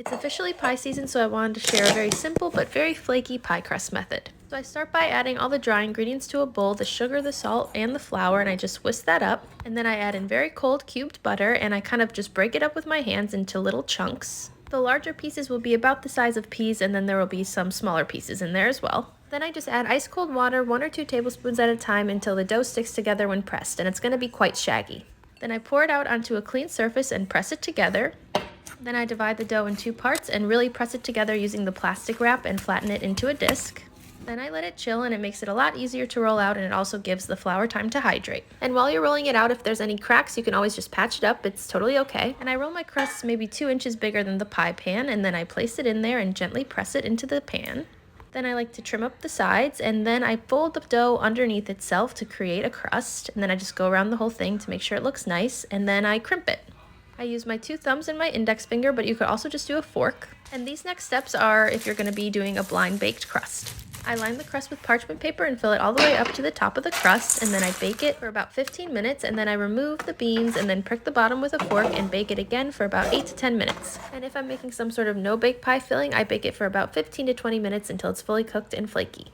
It's officially pie season, so I wanted to share a very simple but very flaky pie crust method. So I start by adding all the dry ingredients to a bowl, the sugar, the salt, and the flour, and I just whisk that up. And then I add in very cold cubed butter, and I kind of just break it up with my hands into little chunks. The larger pieces will be about the size of peas, and then there will be some smaller pieces in there as well. Then I just add ice cold water, 1 or 2 tablespoons at a time, until the dough sticks together when pressed, and it's going to be quite shaggy. Then I pour it out onto a clean surface and press it together. Then I divide the dough in 2 parts and really press it together using the plastic wrap and flatten it into a disc. Then I let it chill, and it makes it a lot easier to roll out, and it also gives the flour time to hydrate. And while you're rolling it out, if there's any cracks, you can always just patch it up. It's totally okay. And I roll my crusts maybe 2 inches bigger than the pie pan, and then I place it in there and gently press it into the pan. Then I like to trim up the sides, and then I fold the dough underneath itself to create a crust, and then I just go around the whole thing to make sure it looks nice, and then I crimp it. I use my 2 thumbs and my index finger, but you could also just do a fork. And these next steps are if you're going to be doing a blind baked crust. I line the crust with parchment paper and fill it all the way up to the top of the crust, and then I bake it for about 15 minutes, and then I remove the beans and then prick the bottom with a fork and bake it again for about 8 to 10 minutes. And if I'm making some sort of no-bake pie filling, I bake it for about 15 to 20 minutes until it's fully cooked and flaky.